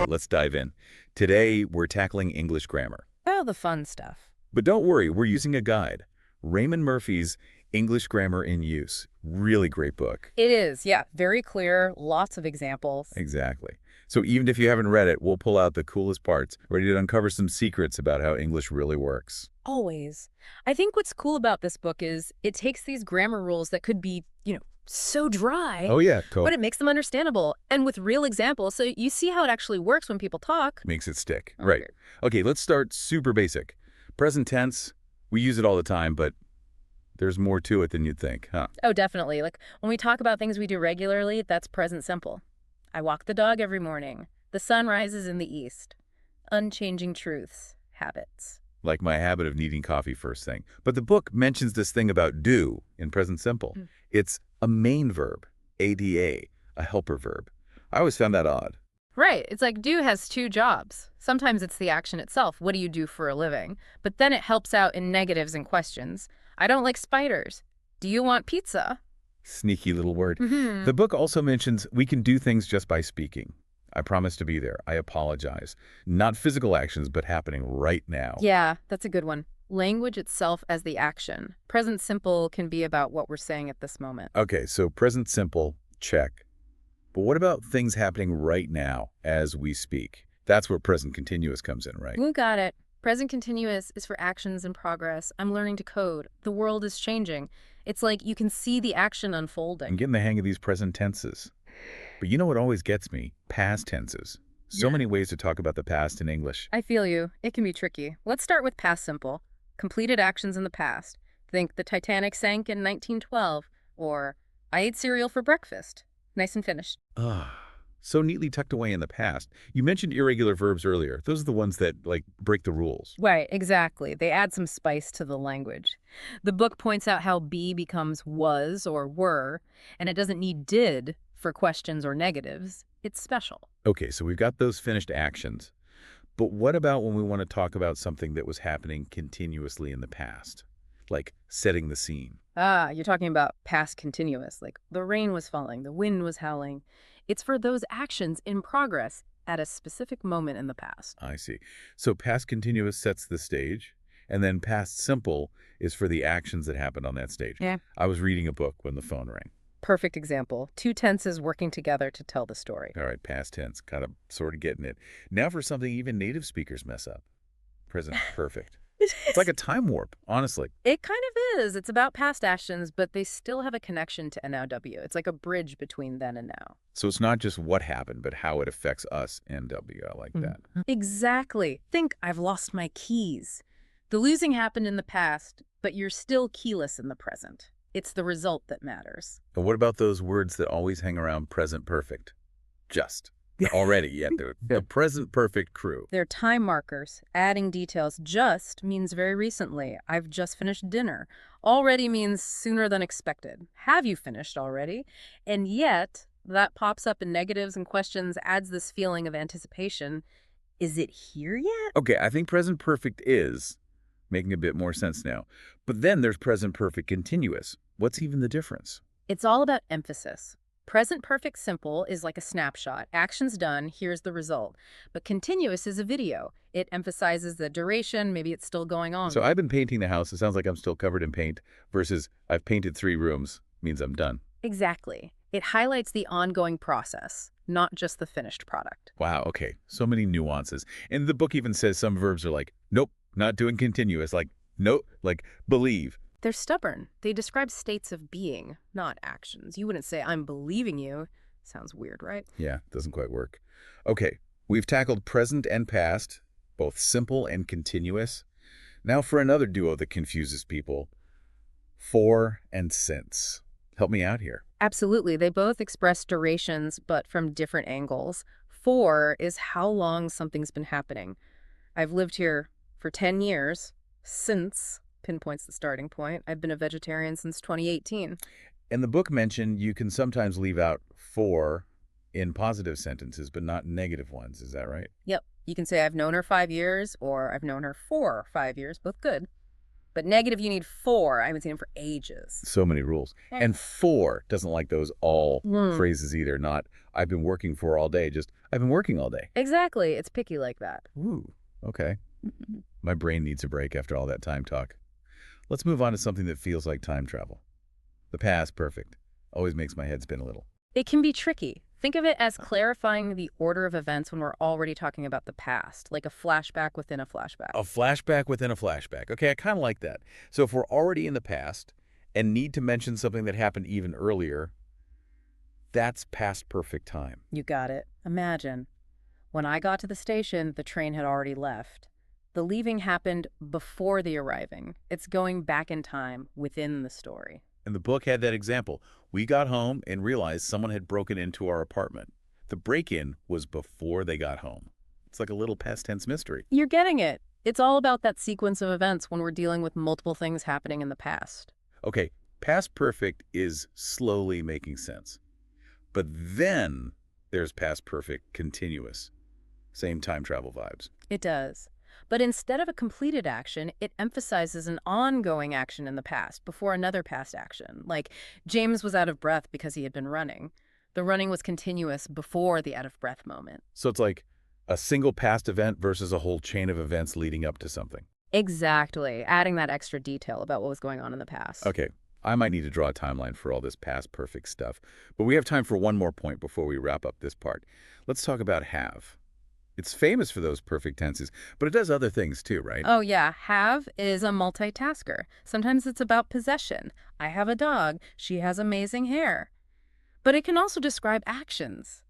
Let's dive in. Today, we're tackling English grammar. Oh, the fun stuff. But don't worry, we're using a guide. Raymond Murphy's English Grammar in Use. Really great book. It is, yeah. Very clear, lots of examples. Exactly. So even if you haven't read it, we'll pull out the coolest parts, ready to uncover some secrets about how English really works. Always. I think what's cool about this book is it takes these grammar rules that could be, so dry, Oh yeah, but it makes them understandable and with real examples, so you see how it actually works when people talk. makes it stick. Okay. Right. Okay, let's start super basic. Present tense, we use it all the time, but there's more to it than you'd think, huh? Oh, definitely. Like when we talk about things we do regularly, that's present simple. I walk the dog every morning. The sun rises in the east. Unchanging truths, habits. Like my habit of needing coffee first thing. But the book mentions this thing about do in present simple. It's a main verb, ADA, a helper verb. I always found that odd. Right. It's like do has two jobs. Sometimes it's the action itself. What do you do for a living? But then it helps out in negatives and questions. I don't like spiders. Do you want pizza? Sneaky little word. The book also mentions we can do things just by speaking. I promise to be there. I apologize. Not physical actions, but happening right now. Yeah, that's a good one. Language itself as the action. Present simple can be about what we're saying at this moment. Okay, so present simple, check. But what about things happening right now as we speak? That's where present continuous comes in, right? You got it. Present continuous is for actions in progress. I'm learning to code. The world is changing. It's like you can see the action I'm unfolding. getting the hang of these present tenses. But you know what always gets me? Past tenses. So many ways to talk about the past in English. I feel you. It can be tricky. Let's start with past simple. Completed actions in the past. Think the Titanic sank in 1912, or I ate cereal for breakfast. Nice and finished. So neatly tucked away in the past. You mentioned irregular verbs earlier. Those are the ones that, break the rules. Right, exactly. They add some spice to the language. The book points out how be becomes was or were, and it doesn't need did for questions or negatives. It's special. Okay, so we've got those finished actions. But what about when we want to talk about something that was happening continuously in the past? Like setting the scene. Ah, you're talking about past continuous, like the rain was falling, the wind was howling. It's for those actions in progress at a specific moment in the past. I see. So past continuous sets the stage, and then past simple is for the actions that happened on that stage. Yeah. I was reading a book when the phone rang. Perfect example. Two tenses working together to tell the story. All right, past tense, kind of sort of getting it. Now for something even native speakers mess up. Present perfect. It's like a time warp, honestly. It kind of is. It's about past actions, but they still have a connection to NOW. It's like a bridge between then and now. So it's not just what happened, but how it affects us, NW. I like that. Exactly. Think I've lost my keys. The losing happened in the past, but you're still keyless in the present. It's the result that matters. And what about those words that always hang around present perfect? Just. Already, yeah, the present perfect crew. They're time markers. Adding details. Just means very recently. I've just finished dinner. Already means sooner than expected. Have you finished already? And yet, that pops up in negatives and questions, adds this feeling of anticipation. Is it here yet? Okay, I think present perfect is making a bit more sense now. But then there's present perfect continuous. What's even the difference? It's all about emphasis. Present perfect simple is like a snapshot. Action's done, here's the result. But continuous is a video. It emphasizes the duration, maybe it's still going on. So I've been painting the house. It sounds like I'm still covered in paint versus I've painted 3 rooms means I'm done. Exactly. It highlights the ongoing process, not just the finished product. Wow, okay. So many nuances. And the book even says some verbs are like, nope, not doing continuous. Like, nope, like believe. They're stubborn. They describe states of being, not actions. You wouldn't say, I'm believing you. Sounds weird, right? Yeah, doesn't quite work. Okay, we've tackled present and past, both simple and continuous. Now for another duo that confuses people, for and since. Help me out here. Absolutely. They both express durations, but from different angles. For is how long something's been happening. I've lived here for 10 years. Since pinpoints the starting point. I've been a vegetarian since 2018. And the book mentioned you can sometimes leave out for in positive sentences, but not negative ones. Is that right? Yep. You can say I've known her 5 years or I've known her for 5 years. Both good. But negative, you need for. I haven't seen them for ages. So many rules. And for doesn't like those all Mm. phrases either. Not, I've been working for all day, just, I've been working all day. Exactly. It's picky like that. Ooh, okay. My brain needs a break after all that time talk. Let's move on to something that feels like time travel. The past perfect. Always makes my head spin a little. It can be tricky. Think of it as clarifying the order of events when we're already talking about the past, like a flashback within a flashback. A flashback within a flashback. Okay, I kind of like that. So if we're already in the past and need to mention something that happened even earlier, that's past perfect time. You got it. Imagine. When I got to the station, the train had already left. The leaving happened before the arriving. It's going back in time within the story. And the book had that example. We got home and realized someone had broken into our apartment. The break-in was before they got home. It's like a little past tense mystery. You're getting it. It's all about that sequence of events when we're dealing with multiple things happening in the past. Okay, past perfect is slowly making sense. But then there's past perfect continuous. Same time travel vibes. It does. But instead of a completed action, it emphasizes an ongoing action in the past before another past action. Like, James was out of breath because he had been running. The running was continuous before the out-of-breath moment. So it's like a single past event versus a whole chain of events leading up to something. Exactly, adding that extra detail about what was going on in the past. Okay, I might need to draw a timeline for all this past perfect stuff. But we have time for one more point before we wrap up this part. Let's talk about have. It's famous for those perfect tenses, but it does other things too, right? Oh yeah, have is a multitasker. Sometimes it's about possession. I have a dog. She has amazing hair. But it can also describe actions.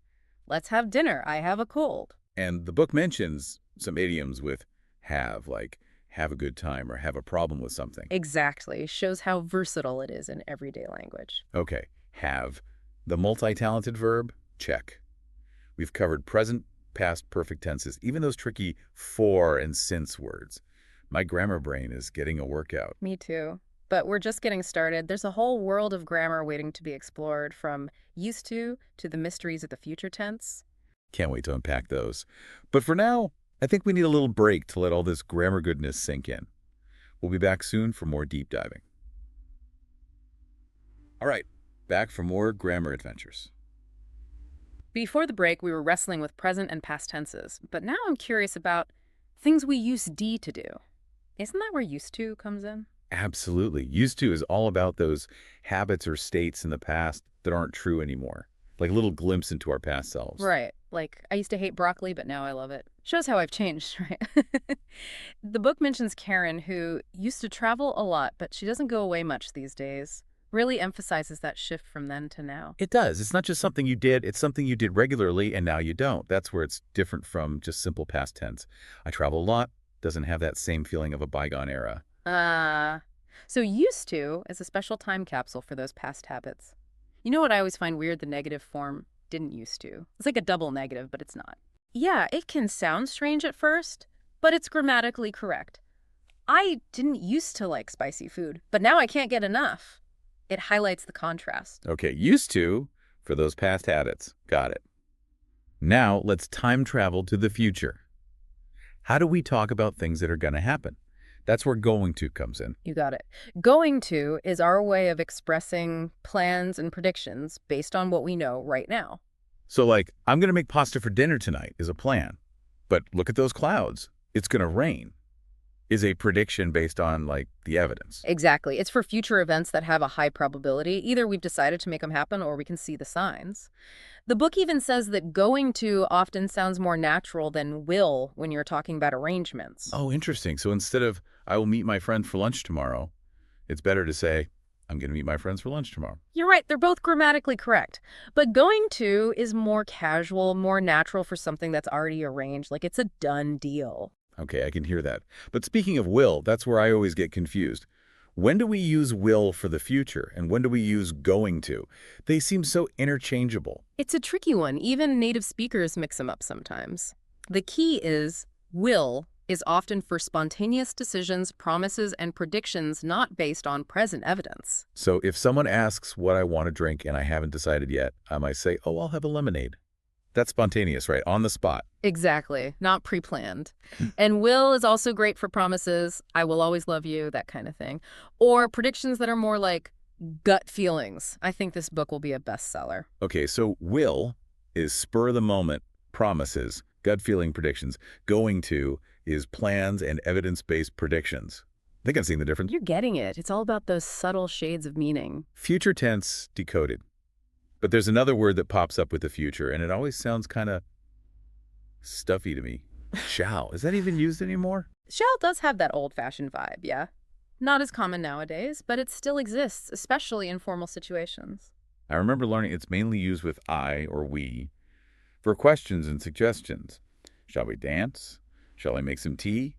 Let's have dinner. I have a cold. And the book mentions some idioms with have, like have a good time or have a problem with something. Exactly. Shows how versatile it is in everyday language. Okay, have. The multi-talented verb, check. We've covered present, past perfect tenses, even those tricky for and since words. My grammar brain is getting a workout. Me too. But we're just getting started. There's a whole world of grammar waiting to be explored, from used to the mysteries of the future tense. Can't wait to unpack those. But for now, I think we need a little break to let all this grammar goodness sink in. We'll be back soon for more deep diving. All right, back for more grammar adventures. Before the break, we were wrestling with present and past tenses, but now I'm curious about things we use D to do. Isn't that where used to comes in? Absolutely. Used to is all about those habits or states in the past that aren't true anymore, like a little glimpse into our past selves. Right. Like, I used to hate broccoli, but now I love it. Shows how I've changed, right? The book mentions Karen, who used to travel a lot, but she doesn't go away much these days. Really emphasizes that shift from then to now. It does. It's not just something you did. It's something you did regularly, and now you don't. That's where it's different from just simple past tense. I travel a lot. Doesn't have that same feeling of a bygone era. So used to is a special time capsule for those past habits. You know what I always find weird? The negative form didn't used to. It's like a double negative, but it's not. Yeah, it can sound strange at first, but it's grammatically correct. I didn't used to like spicy food, but now I can't get enough. It highlights the contrast. Okay, used to for those past habits. Got it. Now let's time travel to the future. How do we talk about things that are going to happen? That's where going to comes in. You got it. Going to is our way of expressing plans and predictions based on what we know right now. So like, I'm going to make pasta for dinner tonight is a plan. But look at those clouds. It's going to rain is a prediction based on like the evidence. Exactly. It's for future events that have a high probability. Either we've decided to make them happen or we can see the signs. The book even says that going to often sounds more natural than will when you're talking about arrangements. Oh, interesting. So instead of I will meet my friend for lunch tomorrow, it's better to say I'm going to meet my friends for lunch tomorrow. You're right. They're both grammatically correct. But going to is more casual, more natural for something that's already arranged, like it's a done deal. Okay, I can hear that. But speaking of will, that's where I always get confused. When do we use will for the future, and when do we use going to? They seem so interchangeable. It's a tricky one. Even native speakers mix them up sometimes. The key is will is often for spontaneous decisions, promises, and predictions not based on present evidence. So if someone asks what I want to drink and I haven't decided yet, I might say, oh, I'll have a lemonade. That's spontaneous, right? On the spot. Exactly, not pre-planned. And will is also great for promises, I will always love you, that kind of thing. Or predictions that are more like gut feelings. I think this book will be a bestseller. Okay, so will is spur of the moment, promises, gut feeling predictions. Going to is plans and evidence-based predictions. Think I'm seeing the difference. You're getting it. It's all about those subtle shades of meaning. Future tense decoded. But there's another word that pops up with the future, and it always sounds kind of stuffy to me. Shall. Is that even used anymore? Shall does have that old-fashioned vibe, yeah. Not as common nowadays, but it still exists, especially in formal situations. I remember learning it's mainly used with I or we for questions and suggestions. Shall we dance? Shall I make some tea?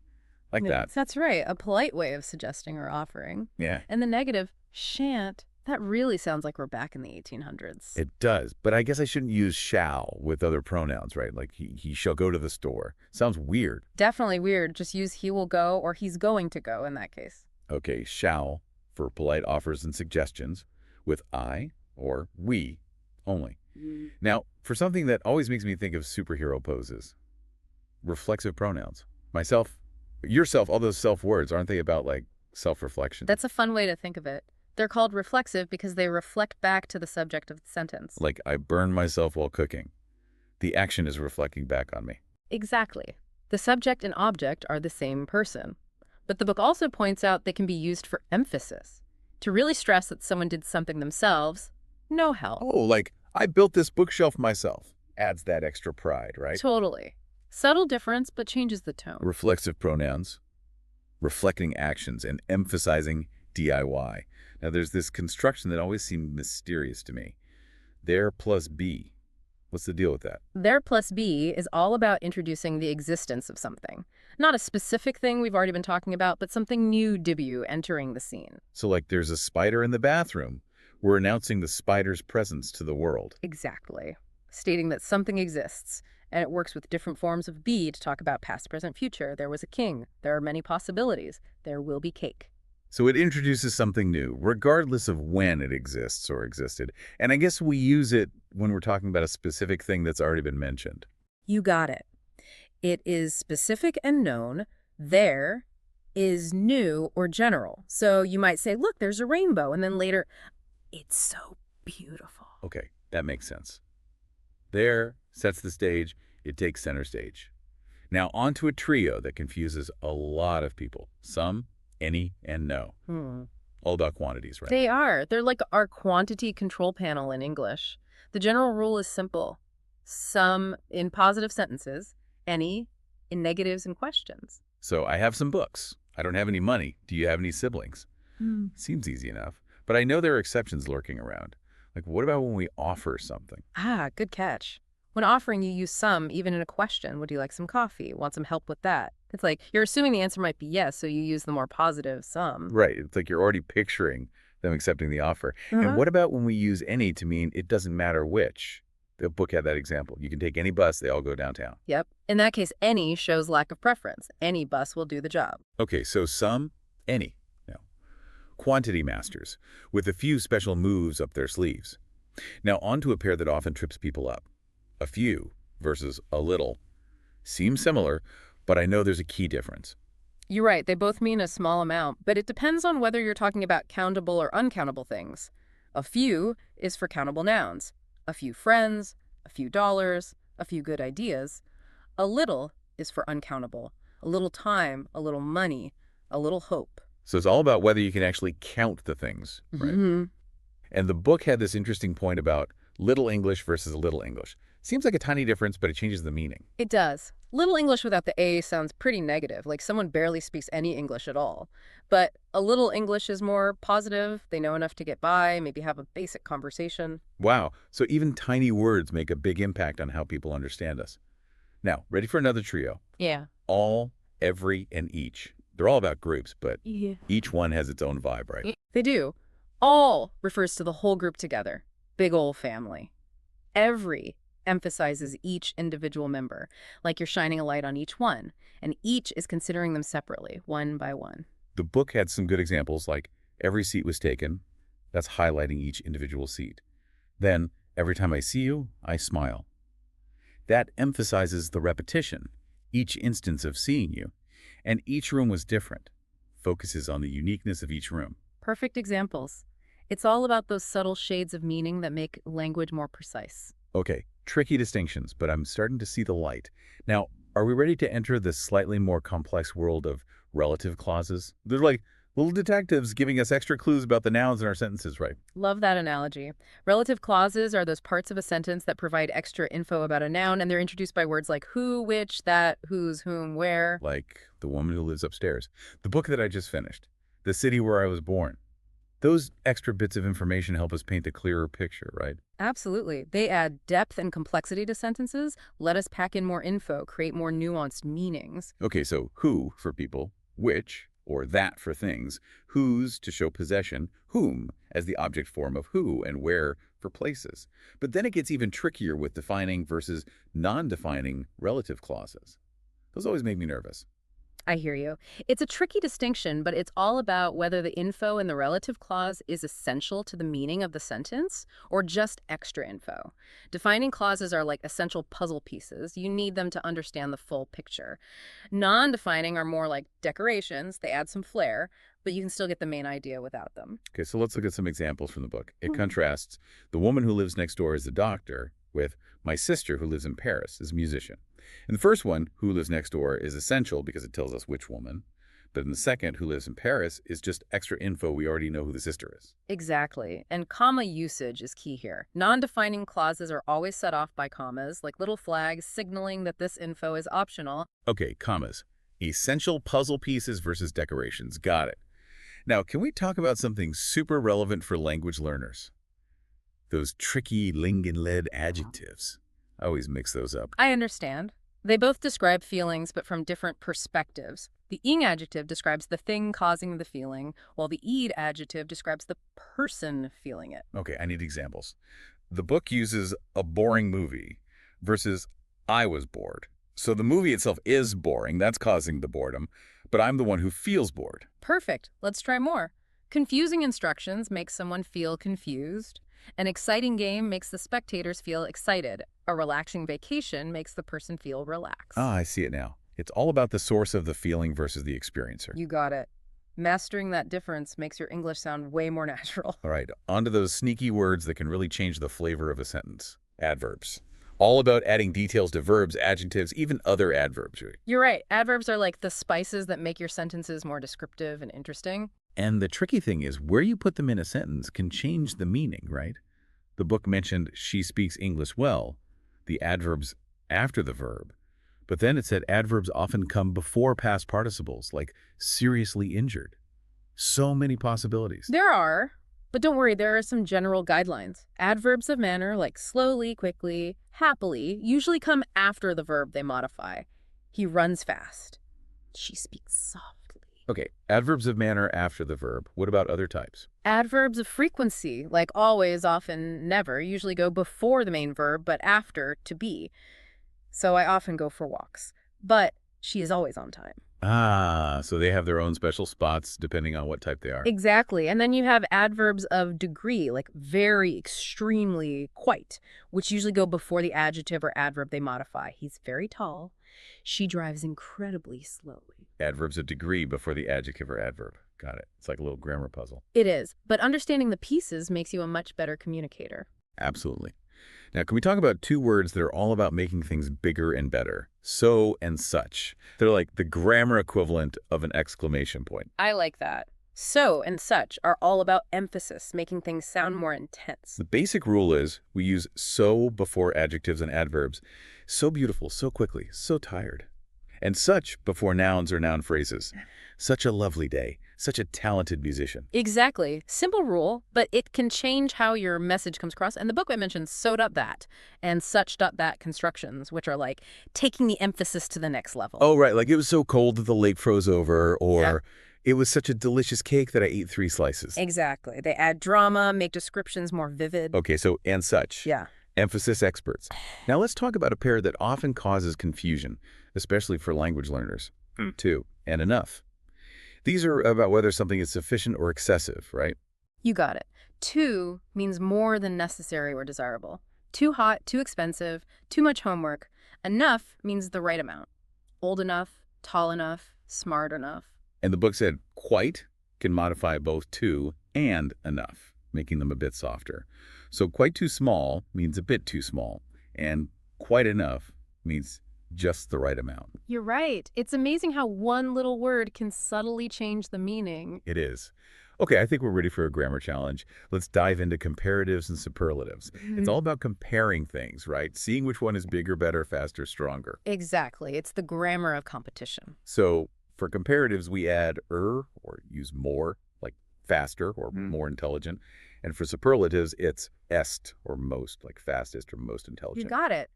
Like that. That's right, a polite way of suggesting or offering. Yeah, And the negative, shan't, that really sounds like we're back in the 1800s. it does. But I guess I shouldn't use shall with other pronouns, right? Like he shall go to the store. Sounds weird. Definitely weird. Just use he will go or he's going to go in that case. Okay, shall for polite offers and suggestions with I or we only. Now, for something that always makes me think of superhero poses, reflexive pronouns. Myself, yourself, all those self words, aren't they about like self-reflection? That's a fun way to think of it. They're called reflexive because they reflect back to the subject of the sentence. Like I burn myself while cooking. The action is reflecting back on me. Exactly. The subject and object are the same person. But the book also points out they can be used for emphasis, to really stress that someone did something themselves, no help. Oh, like I built this bookshelf myself. Adds that extra pride, right? Totally. Subtle difference, but changes the tone. Reflexive pronouns, reflecting actions, and emphasizing DIY. Now, there's this construction that always seemed mysterious to me. There plus be. What's the deal with that? There plus be is all about introducing the existence of something. Not a specific thing we've already been talking about, but something new debut entering the scene. So like there's a spider in the bathroom. We're announcing the spider's presence to the world. Exactly. Stating that something exists. And it works with different forms of be to talk about past, present, future. There was a king. There are many possibilities. There will be cake. So it introduces something new, regardless of when it exists or existed. And I guess we use it when we're talking about a specific thing that's already been mentioned. You got it. It is specific and known. There is new or general. So you might say, look, there's a rainbow. And then later, it's so beautiful. Okay, that makes sense. There sets the stage. It takes center stage. Now on to a trio that confuses a lot of people. Some, any, and no. All about quantities, right? They are. They're like our quantity control panel in English. The general rule is simple. Some in positive sentences, any in negatives and questions. So I have some books. I don't have any money. Do you have any siblings? Seems easy enough. But I know there are exceptions lurking around. Like, what about when we offer something? Ah, good catch. When offering, you use some, even in a question. Would you like some coffee? Want some help with that? It's like you're assuming the answer might be yes, so you use the more positive some. Right. It's like you're already picturing them accepting the offer. And what about when we use any to mean it doesn't matter which? The book had that example. You can take any bus, they all go downtown. Yep. In that case, any shows lack of preference. Any bus will do the job. Okay, so some, any. Now, quantity masters, with a few special moves up their sleeves. Now, on to a pair that often trips people up. A few versus a little. Seems similar, but I know there's a key difference. You're right. They both mean a small amount, but it depends on whether you're talking about countable or uncountable things. A few is for countable nouns. A few friends, a few dollars, a few good ideas. A little is for uncountable. A little time, a little money, a little hope. So it's all about whether you can actually count the things, right? And the book had this interesting point about little English versus little English. Seems like a tiny difference, but it changes the meaning. It does. Little English without the A sounds pretty negative, like someone barely speaks any English at all. But a little English is more positive. They know enough to get by, maybe have a basic conversation. Wow, so even tiny words make a big impact on how people understand us. Now, ready for another trio? Yeah. All, every, and each. They're all about groups, but Yeah. each one has its own vibe, right? They do. All refers to the whole group together. Big ol' family. Every emphasizes each individual member, like you're shining a light on each one, and each is considering them separately, one by one. The book had some good examples, like every seat was taken. That's highlighting each individual seat. Then, every time I see you, I smile. That emphasizes the repetition, each instance of seeing you. And each room was different. Focuses on the uniqueness of each room. Perfect examples. It's all about those subtle shades of meaning that make language more precise. Okay, tricky distinctions, but I'm starting to see the light. Now, are we ready to enter the slightly more complex world of relative clauses? They're like little detectives giving us extra clues about the nouns in our sentences, right? Love that analogy. Relative clauses are those parts of a sentence that provide extra info about a noun, and they're introduced by words like who, which, that, whose, whom, where. Like the woman who lives upstairs, the book that I just finished, the city where I was born. Those extra bits of information help us paint a clearer picture, right? Absolutely. They add depth and complexity to sentences, let us pack in more info, create more nuanced meanings. Okay, so who for people, which, or that for things, whose to show possession, whom as the object form of who, and where for places. But then it gets even trickier with defining versus non-defining relative clauses. Those always make me nervous. I hear you. It's a tricky distinction, but it's all about whether the info in the relative clause is essential to the meaning of the sentence or just extra info. Defining clauses are like essential puzzle pieces. You need them to understand the full picture. Non-defining are more like decorations. They add some flair, but you can still get the main idea without them. Okay, so let's look at some examples from the book. It contrasts the woman who lives next door as a doctor with my sister who lives in Paris as a musician. In the first one, who lives next door is essential because it tells us which woman. But in the second, who lives in Paris is just extra info. We already know who the sister is. Exactly. And comma usage is key here. Non-defining clauses are always set off by commas, like little flags signaling that this info is optional. Okay, commas. Essential puzzle pieces versus decorations. Got it. Now, can we talk about something super relevant for language learners? Those tricky ling-and-lead adjectives. I always mix those up. I understand. They both describe feelings, but from different perspectives. The ing adjective describes the thing causing the feeling, while the ed adjective describes the person feeling it. Okay, I need examples. The book uses a boring movie versus I was bored. So the movie itself is boring. That's causing the boredom. But I'm the one who feels bored. Perfect. Let's try more. Confusing instructions make someone feel confused. An exciting game makes the spectators feel excited. A relaxing vacation makes the person feel relaxed. Ah, I see it now. It's all about the source of the feeling versus the experiencer. You got it. Mastering that difference makes your English sound way more natural. All right, on to those sneaky words that can really change the flavor of a sentence. Adverbs. All about adding details to verbs, adjectives, even other adverbs. You're right. Adverbs are like the spices that make your sentences more descriptive and interesting. And the tricky thing is where you put them in a sentence can change the meaning, right? The book mentioned she speaks English well, the adverbs after the verb. But then it said adverbs often come before past participles, like seriously injured. So many possibilities. There are, but don't worry, there are some general guidelines. Adverbs of manner, like slowly, quickly, happily, usually come after the verb they modify. He runs fast. She speaks softly. Okay, adverbs of manner after the verb. What about other types? Adverbs of frequency, like always, often, never, usually go before the main verb, but after to be. So I often go for walks. But she is always on time. Ah, so they have their own special spots depending on what type they are. Exactly. And then you have adverbs of degree, like very, extremely, quite, which usually go before the adjective or adverb they modify. He's very tall. She drives incredibly slowly. Adverbs of degree before the adjective or adverb. Got it. It's like a little grammar puzzle. It is. But understanding the pieces makes you a much better communicator. Absolutely. Now, can we talk about two words that are all about making things bigger and better? So and such. They're like the grammar equivalent of an exclamation point. I like that. So and such are all about emphasis, making things sound more intense. The basic rule is we use so before adjectives and adverbs. So beautiful, so quickly, so tired. And such before nouns or noun phrases. Such a lovely day. Such a talented musician. Exactly. Simple rule, but it can change how your message comes across. And the book I mentioned sewed up that and such that constructions, which are like taking the emphasis to the next level. Oh, right. Like it was so cold that the lake froze over, or Yeah. it was such a delicious cake that I ate 3 slices. Exactly. They add drama, make descriptions more vivid. Okay, so and such. Yeah. Emphasis experts. Now let's talk about a pair that often causes confusion, especially for language learners. To and enough. These are about whether something is sufficient or excessive, right? You got it. Too means more than necessary or desirable. Too hot, too expensive, too much homework. Enough means the right amount. Old enough, tall enough, smart enough. And the book said quite can modify both too and enough, making them a bit softer. So quite too small means a bit too small, and quite enough means just the right amount. You're right. It's amazing how one little word can subtly change the meaning. It is. Okay, I think we're ready for a grammar challenge. Let's dive into comparatives and superlatives. It's all about comparing things, right? Seeing which one is bigger, better, faster, stronger. Exactly. It's the grammar of competition. So for comparatives, we add or use more, like faster or more intelligent. And for superlatives, it's est or most, like fastest or most You intelligent. got it.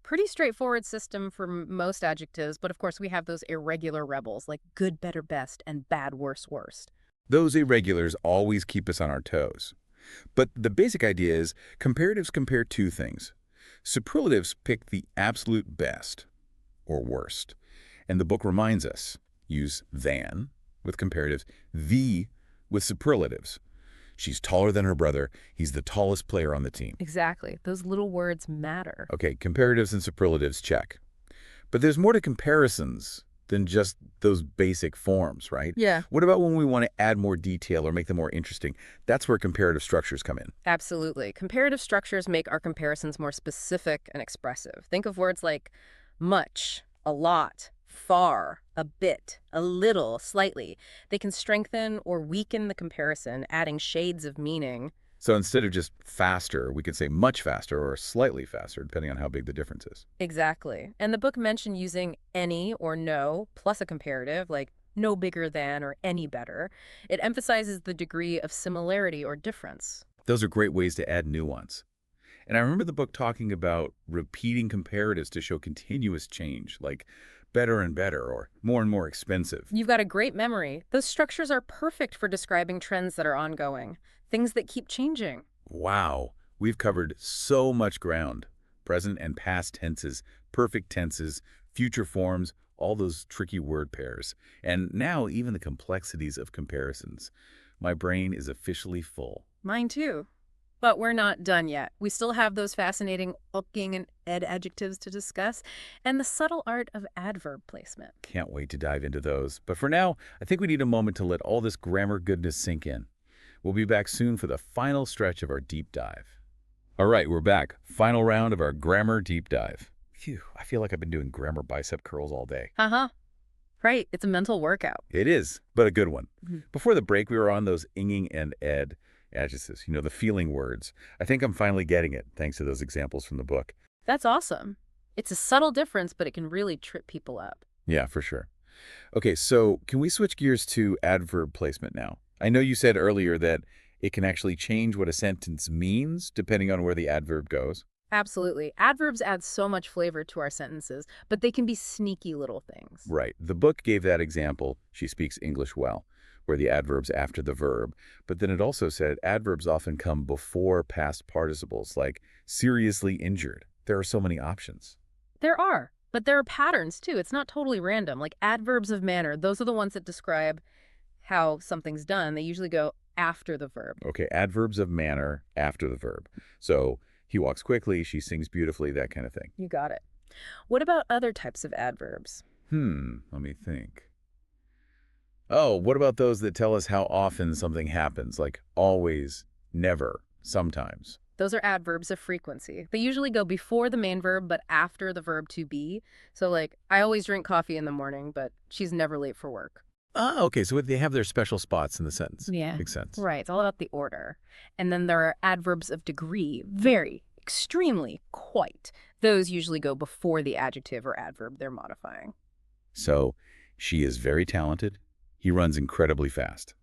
Pretty straightforward system for most adjectives, but of course we have those irregular rebels like good, better, best, and bad, worse, worst. Those irregulars always keep us on our toes. But the basic idea is comparatives compare two things. Superlatives pick the absolute best or worst. And the book reminds us, use than with comparatives, the with superlatives. She's taller than her brother. He's the tallest player on the team. Exactly. Those little words matter. Okay, comparatives and superlatives, check. But there's more to comparisons than just those basic forms, right? Yeah. What about when we want to add more detail or make them more interesting? That's where comparative structures come in. Absolutely. Comparative structures make our comparisons more specific and expressive. Think of words like much, a lot, far, a bit, a little, slightly. They can strengthen or weaken the comparison, adding shades of meaning. So instead of just faster, we could say much faster or slightly faster, depending on how big the difference is. Exactly. And the book mentioned using any or no plus a comparative, like no bigger than or any better. It emphasizes the degree of similarity or difference. Those are great ways to add nuance. And I remember the book talking about repeating comparatives to show continuous change, like better and better or more expensive. You've got a great memory. Those structures are perfect for describing trends that are ongoing, things that keep changing. Wow, we've covered so much ground. Present and past tenses, perfect tenses, future forms, all those tricky word pairs. And now even the complexities of comparisons. My brain is officially full. Mine too. But we're not done yet. We still have those fascinating looking and ed adjectives to discuss, and the subtle art of adverb placement. Can't wait to dive into those. But for now, I think we need a moment to let all this grammar goodness sink in. We'll be back soon for the final stretch of our deep dive. All right, we're back. Final round of our grammar deep dive. Phew, I feel like I've been doing grammar bicep curls all day. Uh-huh. Right, it's a mental workout. It is, but a good one. Mhm. Before the break, we were on those inging and ed adjectives, the feeling words. I think I'm finally getting it, thanks to those examples from the book. That's awesome. It's a subtle difference, but it can really trip people up. Yeah, for sure. Okay, so can we switch gears to adverb placement now? I know you said earlier that it can actually change what a sentence means depending on where the adverb goes. Absolutely. Adverbs add so much flavor to our sentences, but they can be sneaky little things. Right. The book gave that example, she speaks English well, where the adverb's after the verb. But then it also said adverbs often come before past participles, like seriously injured. There are so many options. There are, but there are patterns too. It's not totally random. Like adverbs of manner, those are the ones that describe how something's done. They usually go after the verb. Okay, adverbs of manner after the verb. So he walks quickly, she sings beautifully, that kind of thing. You got it. What about other types of adverbs? Let me think. Oh, what about those that tell us how often something happens, like always, never, sometimes? Those are adverbs of frequency. They usually go before the main verb, but after the verb to be. So like, I always drink coffee in the morning, but she's never late for work. Oh, okay, so they have their special spots in the sentence. Yeah. Makes sense. Right. It's all about the order. And then there are adverbs of degree. Very, extremely, quite. Those usually go before the adjective or adverb they're modifying. So she is very talented. He runs incredibly fast.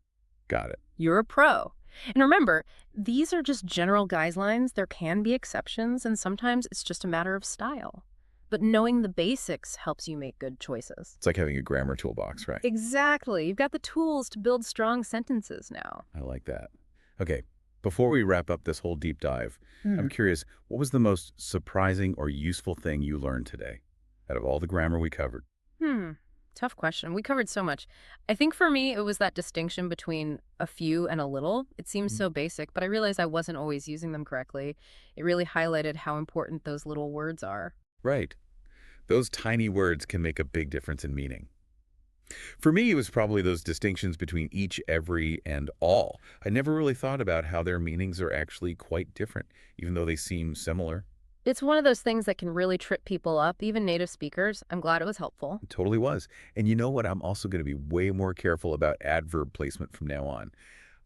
Got it. You're a pro. And remember, these are just general guidelines. There can be exceptions, and sometimes it's just a matter of style. But knowing the basics helps you make good choices. It's like having a grammar toolbox, right? Exactly. You've got the tools to build strong sentences now. I like that. Okay, before we wrap up this whole deep dive, I'm curious, what was the most surprising or useful thing you learned today out of all the grammar we covered? Tough question. We covered so much. I think for me, it was that distinction between a few and a little. It seems so basic, but I realized I wasn't always using them correctly. It really highlighted how important those little words are. Right. Those tiny words can make a big difference in meaning. For me, it was probably those distinctions between each, every, and all. I never really thought about how their meanings are actually quite different, even though they seem similar. It's one of those things that can really trip people up, even native speakers. I'm glad it was helpful. It totally was. And you know what? I'm also going to be way more careful about adverb placement from now on.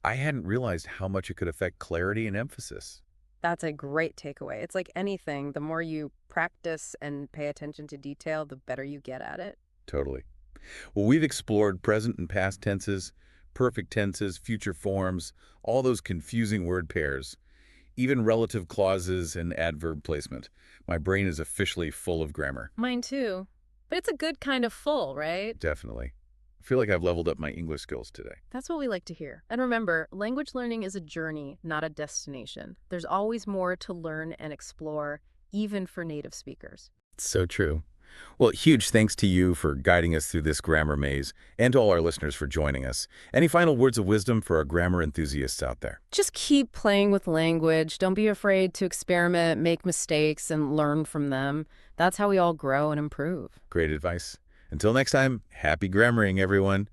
I hadn't realized how much it could affect clarity and emphasis. That's a great takeaway. It's like anything, the more you practice and pay attention to detail, the better you get at it. Totally. Well, we've explored present and past tenses, perfect tenses, future forms, all those confusing word pairs, even relative clauses and adverb placement. My brain is officially full of grammar. Mine too. But it's a good kind of full, right? Definitely. I feel like I've leveled up my English skills today. That's what we like to hear. And remember, language learning is a journey, not a destination. There's always more to learn and explore, even for native speakers. So true. Well, huge thanks to you for guiding us through this grammar maze, and to all our listeners for joining us. Any final words of wisdom for our grammar enthusiasts out there? Just keep playing with language. Don't be afraid to experiment, make mistakes, and learn from them. That's how we all grow and improve. Great advice. Until next time, happy grammaring, everyone.